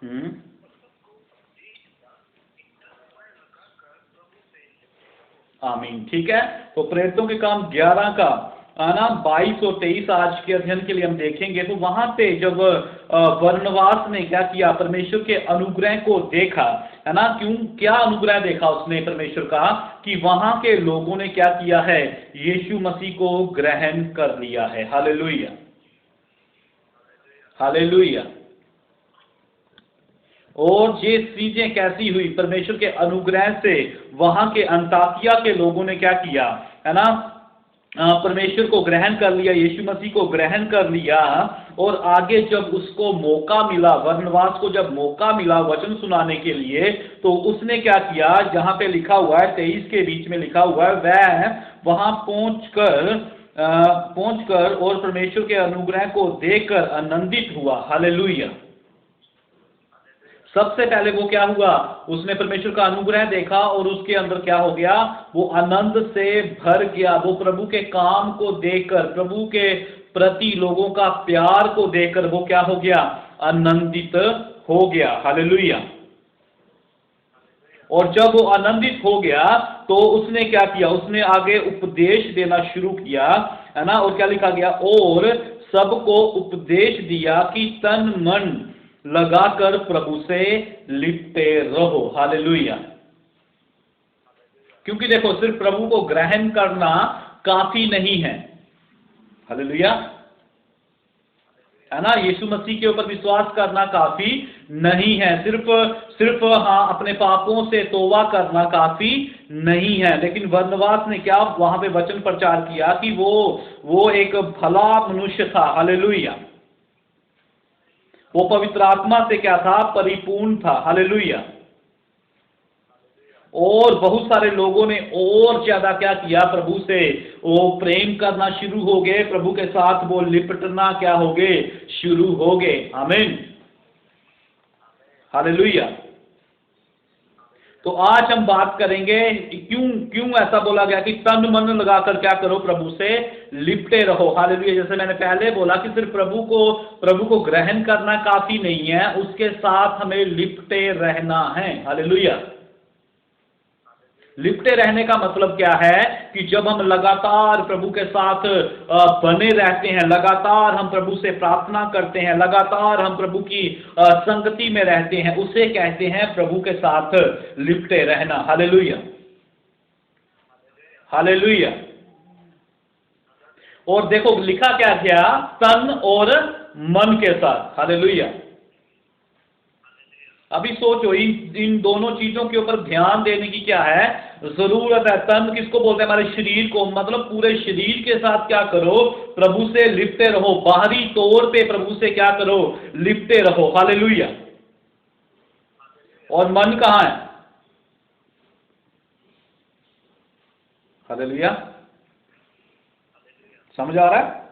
हम्म। आमीन। ठीक है, तो प्रेरितों के काम 11 का आना 22 और 23 आज के अध्ययन के लिए हम देखेंगे। तो वहां पे जब बरनबास ने क्या किया, परमेश्वर के अनुग्रह को देखा, है ना। क्यों, क्या अनुग्रह देखा उसने परमेश्वर का, कि वहां के लोगों ने क्या किया है, यीशु मसीह को ग्रहण कर लिया है। Hallelujah, hallelujah. और ये चीजें कैसी हुई, परमेश्वर के अनुग्रह से वहां के अंताकिया के लोगों ने क्या किया, है ना, परमेश्वर को ग्रहण कर लिया, यीशु मसीह को ग्रहण कर लिया। और आगे जब उसको मौका मिला, बरनबास को जब मौका मिला वचन सुनाने के लिए, तो उसने क्या किया, जहां पे लिखा हुआ है 23 के बीच में लिखा हुआ है, वह वहां पहुंचकर और परमेश्वर के अनुग्रह को देखकर आनंदित हुआ। हालेलुया। सबसे पहले वो क्या हुआ, उसने परमेश्वर का अनुग्रह देखा और उसके अंदर क्या हो गया, वो आनंद से भर गया। वो प्रभु के काम को देखकर, प्रभु के प्रति लोगों का प्यार को देखकर वो क्या हो गया, आनंदित हो गया। हालेलुया। और जब वो आनंदित हो गया तो उसने क्या किया, उसने आगे उपदेश देना शुरू किया, है ना। और क्या लिखा गया, और सबको उपदेश दिया कि तन मन लगाकर प्रभु से लिपटे रहो। हालेलुया। क्योंकि देखो, सिर्फ प्रभु को ग्रहण करना काफी नहीं है। हालेलुया, है ना। यीशु मसीह के ऊपर विश्वास करना काफी नहीं है, सिर्फ सिर्फ हाँ, अपने पापों से तौबा करना काफी नहीं है। लेकिन बरनबास ने क्या वहां पे वचन प्रचार किया कि वो एक भला मनुष्य था। हालेलुया। वो पवित्र आत्मा से क्या था, परिपूर्ण था। हालेलुया। और बहुत सारे लोगों ने और ज्यादा क्या किया, प्रभु से वो प्रेम करना शुरू हो गए, प्रभु के साथ वो लिपटना क्या हो गए, शुरू हो गए। आमीन, हालेलुया। तो आज हम बात करेंगे क्यों क्यों ऐसा बोला गया कि तन मन लगाकर क्या करो, प्रभु से लिपटे रहो। हालेलुया। जैसे मैंने पहले बोला कि सिर्फ प्रभु को ग्रहण करना काफी नहीं है, उसके साथ हमें लिपटे रहना है। हालेलुया। लिपटे रहने का मतलब क्या है, कि जब हम लगातार प्रभु के साथ बने रहते हैं, लगातार हम प्रभु से प्रार्थना करते हैं, लगातार हम प्रभु की संगति में रहते हैं, उसे कहते हैं प्रभु के साथ लिपटे रहना। Hallelujah, hallelujah. और देखो लिखा क्या गया, तन और मन के साथ। हालेलुया। अभी सोचो, इन दोनों चीजों के ऊपर ध्यान देने की क्या है, जरूरत है। तन किसको बोलते हैं, हमारे शरीर को, मतलब पूरे शरीर के साथ क्या करो, प्रभु से लिपटे रहो, बाहरी तौर पे प्रभु से क्या करो, लिपटे रहो। हालेलुया। और मन कहां है, हालेलुया, समझ आ रहा है।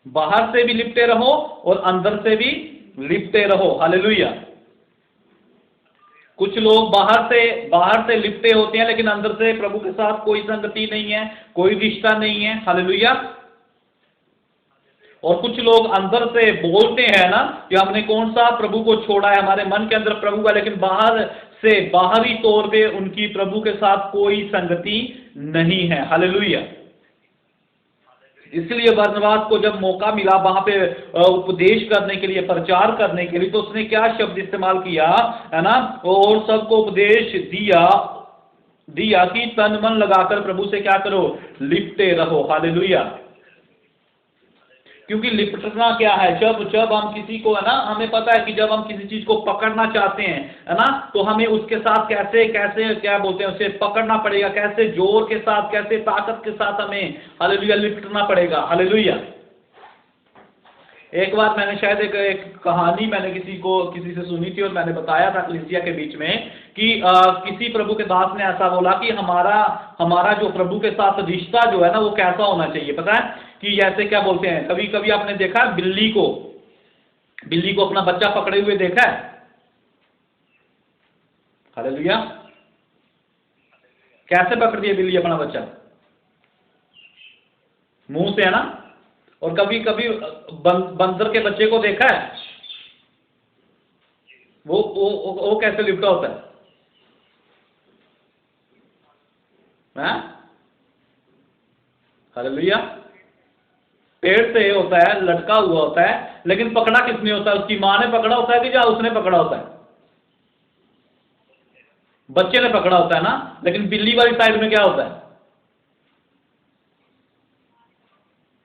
बाहर से भी लिपटे रहो और अंदर से भी लिपटे रहो। हालेलुया। कुछ लोग बाहर से लिपटे होते हैं, लेकिन अंदर से प्रभु के साथ कोई संगति नहीं है, कोई रिश्ता नहीं है। हालेलुया। और कुछ लोग अंदर से बोलते हैं ना कि हमने कौन सा प्रभु को छोड़ा है, हमारे मन के अंदर प्रभु है, लेकिन बाहर से बाहरी तौर पे उनकी प्रभु के साथ कोई संगति नहीं है। हालेलुया। इसलिए बरनबास को जब मौका मिला वहां पे उपदेश करने के लिए, प्रचार करने के लिए, तो उसने क्या शब्द इस्तेमाल किया, है ना, और सबको उपदेश दिया कि तन मन लगाकर प्रभु से क्या करो, लिपटे रहो। हालेलुया। क्योंकि लिपटना क्या है, जब हम किसी को, है ना, हमें पता है कि जब हम किसी चीज को पकड़ना चाहते हैं, है ना, तो हमें उसके साथ कैसे कैसे क्या बोलते हैं, उसे पकड़ना पड़ेगा, कैसे जोर के साथ, कैसे ताकत के साथ हमें, हालेलुया, लिपटना पड़ेगा। हालेलुया। एक बार मैंने शायद एक कहानी मैंने किसी से सुनी थी, और मैंने बताया था कलीसिया के बीच में कि किसी प्रभु के दास ने ऐसा बोला कि हमारा जो प्रभु के साथ रिश्ता जो है ना, वो कैसा होना चाहिए, पता है, कि जैसे क्या बोलते हैं, कभी कभी आपने देखा है बिल्ली को अपना बच्चा पकड़े हुए देखा है। हालेलुया। कैसे पकड़ती है बिल्ली अपना बच्चा, मुंह से, है ना। और कभी कभी बंदर के बच्चे को देखा है, वो कैसे लिपटा होता है? हैं? हालेलुया। पेड़ से होता है, लटका हुआ होता है, लेकिन पकड़ा किसने होता है? उसकी मां ने पकड़ा होता है कि या उसने पकड़ा होता है? बच्चे ने पकड़ा होता है ना। लेकिन बिल्ली वाली साइड में क्या होता है?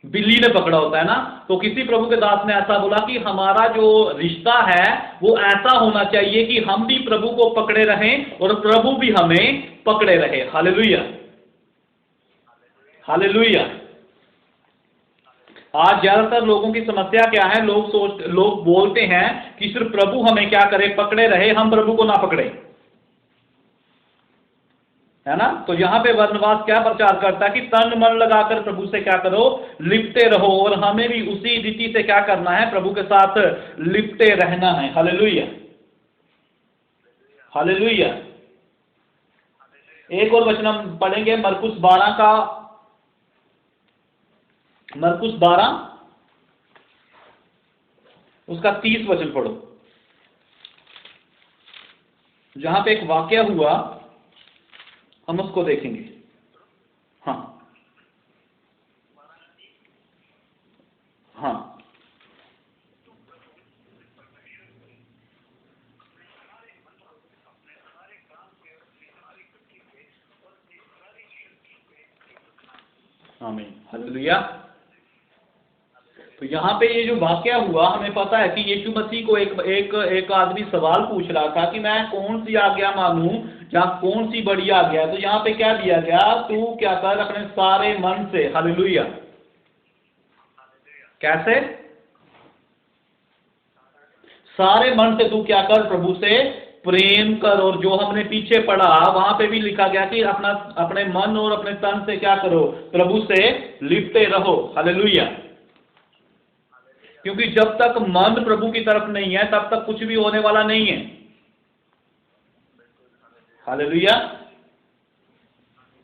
बिल्ली ने पकड़ा होता है ना। तो किसी प्रभु के दास ने ऐसा बोला कि हमारा जो रिश्ता है वो ऐसा होना चाहिए कि हम भी प्रभु को पकड़े रहें और प्रभु भी हमें पकड़े रहे। Hallelujah, hallelujah. आज ज्यादातर लोगों की समस्या क्या है? लोग बोलते हैं कि सिर्फ प्रभु हमें क्या करे? पकड़े रहे, हम प्रभु को ना पकड़े, है ना। तो यहां पे बरनबास क्या प्रचार करता है कि तन मन लगाकर प्रभु से क्या करो? लिपटे रहो। और हमें भी उसी रीति से क्या करना है? प्रभु के साथ लिपटे रहना है। Hallelujah, hallelujah. एक और वचन हम पढ़ेंगे, मरकुस 12 उसका 30 वचन पढ़ो, जहां पे एक वाक्य हुआ, हम उसको देखेंगे। हाँ, हाँ, आमीन, हालेलुया। तो यहाँ पे ये जो वाक्य हुआ, हमें पता है कि यीशु मसीह को एक आदमी सवाल पूछ रहा था कि मैं कौन सी आज्ञा मानूं या कौन सी बड़ी आज्ञा है। तो यहाँ पे क्या दिया गया? तू क्या कर? अपने सारे मन से, हालेलुया। कैसे? सारे मन से तू क्या कर? प्रभु से प्रेम कर। और जो हमने पीछे पढ़ा वहां पे भी लिखा गया कि अपने मन और अपने तन से क्या करो? प्रभु से लिपटे रहो। हालेलुया। क्योंकि जब तक मन प्रभु की तरफ नहीं है तब तक कुछ भी होने वाला नहीं है। हालेलुया।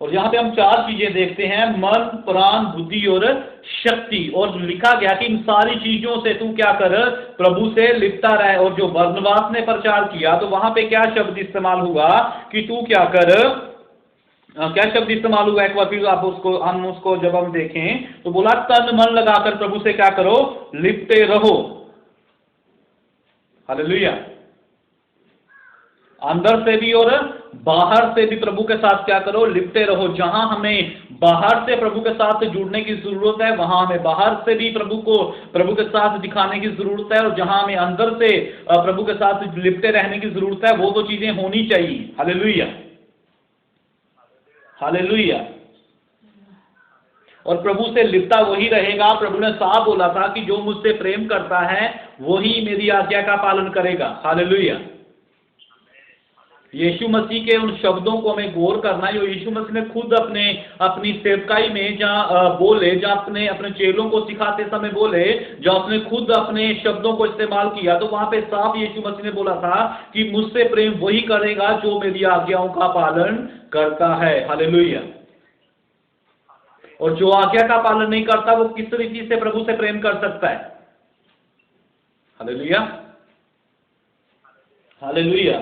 और यहां पे हम 4 चीजें देखते हैं, मन, प्राण, बुद्धि और शक्ति। और लिखा गया कि इन सारी चीजों से तू क्या कर? प्रभु से लिपटा रहे। और जो बरनबास ने प्रचार किया तो वहां पे क्या शब्द इस्तेमाल हुआ कि तू क्या कर? क्या शब्द इस्तेमाल हुआ? एक बार फिर हम उसको जब हम देखें तो बोला तन मन लगाकर प्रभु से क्या करो? लिपटे रहो। हालेलुया। अंदर से भी और बाहर से भी प्रभु के साथ क्या करो? लिपटे रहो। जहां हमें बाहर से प्रभु के साथ जुड़ने की जरूरत है वहां हमें बाहर से भी प्रभु के साथ दिखाने की जरूरत है। और जहां हमें अंदर से प्रभु के साथ लिपटे रहने की जरूरत है वो तो चीजें होनी चाहिए। Hallelujah, hallelujah. और प्रभु से लिपटा वही रहेगा। प्रभु ने साफ बोला था कि जो मुझसे प्रेम करता है वही मेरी आज्ञा का पालन करेगा। हालेलुया। यीशु मसीह के उन शब्दों को हमें गौर करना, जो यीशु मसीह ने खुद अपनी सेवकाई में जहाँ बोले, जहाँ अपने चेलों को सिखाते समय बोले, जहाँ उसने खुद अपने शब्दों को इस्तेमाल किया, तो वहां पे साफ यीशु मसीह ने बोला था कि मुझसे प्रेम वही करेगा जो मेरी आज्ञाओं का पालन करता है। हालेलुया। और जो आज्ञा का पालन नहीं करता वो किस रीति से प्रभु से प्रेम कर सकता है? Hallelujah, hallelujah.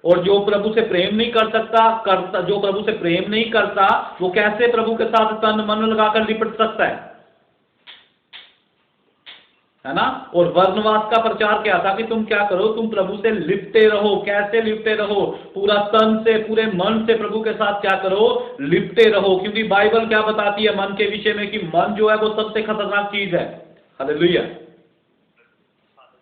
और जो प्रभु से प्रेम नहीं करता, जो प्रभु से प्रेम नहीं करता वो कैसे प्रभु के साथ तन मन लगाकर लिपट सकता है ना। और बरनबास का प्रचार क्या था कि तुम क्या करो? तुम प्रभु से लिपटे रहो। कैसे लिपटे रहो? पूरा तन से, पूरे मन से प्रभु के साथ क्या करो? लिपटे रहो। क्योंकि बाइबल क्या बताती है मन के विषय में कि मन जो है वो सबसे खतरनाक चीज है। हालेलुया,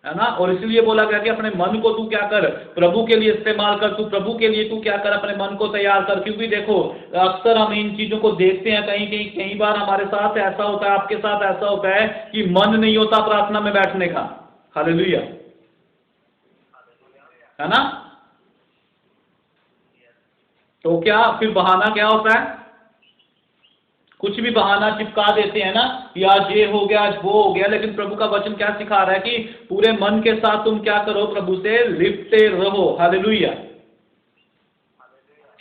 है ना। और इसलिए बोला गया कि अपने मन को तू क्या कर? प्रभु के लिए इस्तेमाल कर। तू प्रभु के लिए तू क्या कर? अपने मन को तैयार कर। क्योंकि देखो अक्सर हम इन चीजों को देखते हैं, कई बार हमारे साथ ऐसा होता है, आपके साथ ऐसा होता है कि मन नहीं होता प्रार्थना में बैठने का। हालेलुया, है ना। तो क्या फिर बहाना क्या होता है? कुछ भी बहाना चिपका देते हैं ना कि आज ये हो गया, आज वो हो गया। लेकिन प्रभु का वचन क्या सिखा रहा है कि पूरे मन के साथ तुम क्या करो? प्रभु से लिपटे रहो। हालेलुया।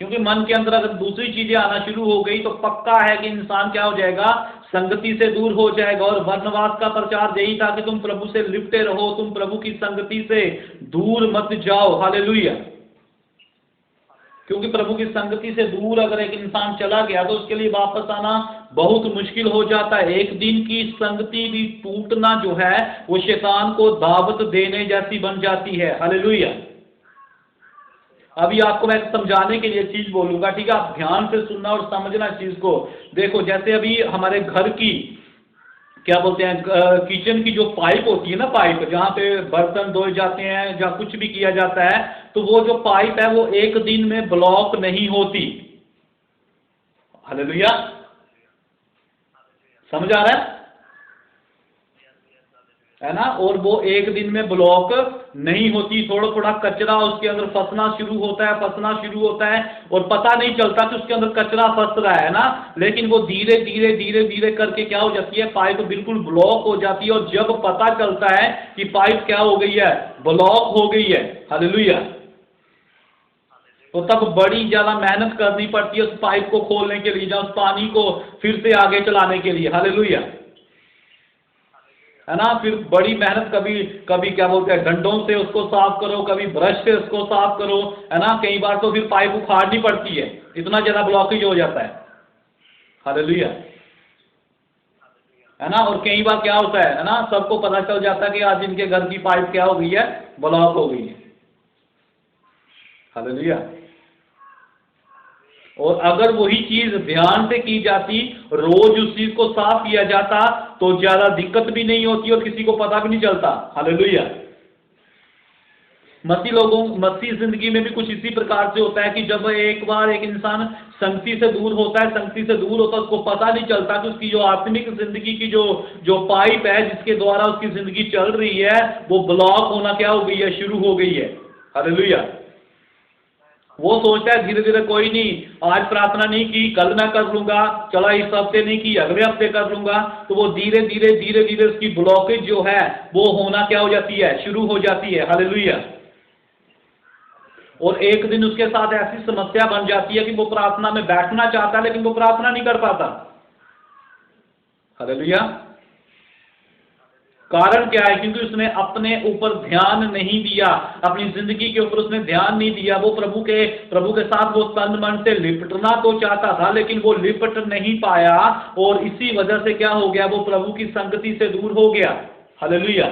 क्योंकि मन के अंदर अगर दूसरी चीजें आना शुरू हो गई तो पक्का है कि इंसान क्या हो जाएगा? संगति से दूर हो जाएगा। और बरनबास का प्रचार यही था कि तुम प्रभु से लिपटे रहो, तुम प्रभु की संगति से दूर मत जाओ। हालेलुया। क्योंकि प्रभु की संगति से दूर अगर एक इंसान चला गया तो उसके लिए वापस आना बहुत मुश्किल हो जाता है। एक दिन की संगति भी टूटना जो है वो शैतान को दावत देने जैसी बन जाती है। हालेलुया। अभी आपको मैं समझाने के लिए चीज बोलूंगा, ठीक है? आप ध्यान से सुनना और समझना इस चीज को। देखो, जैसे अभी हमारे घर की क्या बोलते हैं, किचन की जो पाइप होती है ना, पाइप जहां पे बर्तन धोए जाते हैं या कुछ भी किया जाता है, तो वो जो पाइप है वो एक दिन में ब्लॉक नहीं होती। हालेलुया। समझ आ रहा है ना? और वो एक दिन में ब्लॉक नहीं होती। थोड़ा थोड़ा कचरा उसके अंदर फंसना शुरू होता है और पता नहीं चलता कि उसके अंदर कचरा फंस रहा है ना, लेकिन वो धीरे धीरे धीरे धीरे करके क्या हो जाती है, पाइप बिल्कुल ब्लॉक हो जाती है। और जब पता चलता है कि पाइप क्या हो गई है, ब्लॉक हो गई है, हालेलुया, तो तब बड़ी ज्यादा मेहनत करनी पड़ती है उस पाइप को खोलने के लिए, या उस पानी को फिर से आगे चलाने के लिए। हालेलुया, है ना? फिर बड़ी मेहनत, कभी कभी क्या बोलते हैं, डंडों से उसको साफ करो, कभी ब्रश से उसको साफ करो, है ना? कई बार तो फिर पाइप उखाड़नी पड़ती है, इतना ज्यादा ब्लॉकेज हो जाता है। हालेलुया, है ना? और कई बार क्या होता है ना, सबको पता चल जाता है कि आज इनके घर की पाइप क्या हो गई है, ब्लॉक हो गई है। हालेलुया। और अगर वही चीज ध्यान से की जाती, रोज उस चीज को साफ किया जाता, तो ज्यादा दिक्कत भी नहीं होती और किसी को पता भी नहीं चलता। हालेलुया। मसीह जिंदगी में भी कुछ इसी प्रकार से होता है कि जब एक बार एक इंसान संगति से दूर होता है, उसको पता नहीं चलता कि उसकी जो आत्मिक जिंदगी की जो पाइप है जिसके द्वारा उसकी जिंदगी चल रही है, वो ब्लॉक होना क्या हो गई है, शुरू हो गई है। हालेलुया। वो सोचता है धीरे धीरे, कोई नहीं, आज प्रार्थना नहीं की, कल मैं कर लूंगा, चला इस हफ्ते नहीं की, अगले हफ्ते कर लूंगा, तो वो धीरे धीरे उसकी ब्लॉकेज जो है वो होना क्या हो जाती है, शुरू हो जाती है। हालेलुया। और एक दिन उसके साथ ऐसी समस्या बन जाती है कि वो प्रार्थना में बैठना चाहता है लेकिन वो प्रार्थना नहीं कर पाता। हालेलुया। कारण क्या है? क्योंकि उसने अपने ऊपर ध्यान नहीं दिया, अपनी जिंदगी के ऊपर उसने ध्यान नहीं दिया। वो प्रभु के साथ वो तन मन से लिपटना तो चाहता था लेकिन वो लिपट नहीं पाया, और इसी वजह से क्या हो गया, वो प्रभु की संगति से दूर हो गया। हालेलुया।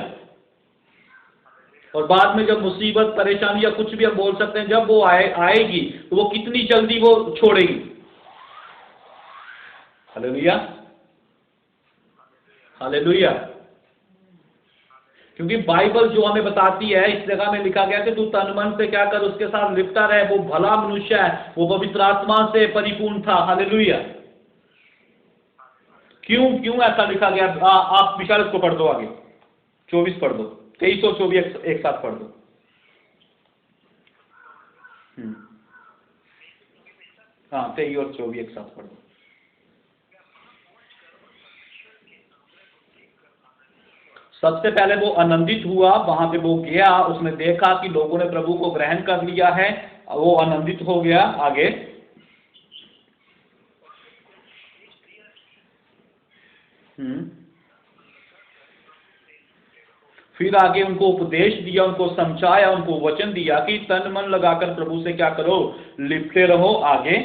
और बाद में जब मुसीबत, परेशानी या कुछ भी हम बोल सकते हैं, जब वो आएगी तो वो कितनी जल्दी वो छोड़ेगी। हालेलुया। हालेलुया। क्योंकि बाइबल जो हमें बताती है, इस जगह में लिखा गया कि तू तन मन से क्या कर, उसके साथ लिपटा रहे। वो भला मनुष्य है, वो पवित्र आत्मा से परिपूर्ण था। हालेलुया। क्यों ऐसा लिखा गया? आप विशाल इसको पढ़ दो, आगे 24 पढ़ दो, 23 और 24 एक साथ पढ़ दो। हाँ, 23 और 24 एक साथ पढ़ दो। सबसे पहले वो आनंदित हुआ, वहां पे वो गया, उसने देखा कि लोगों ने प्रभु को ग्रहण कर लिया है, वो आनंदित हो गया। आगे फिर आगे उनको उपदेश दिया, उनको समझाया, उनको वचन दिया कि तन मन लगाकर प्रभु से क्या करो, लिपटे रहो। आगे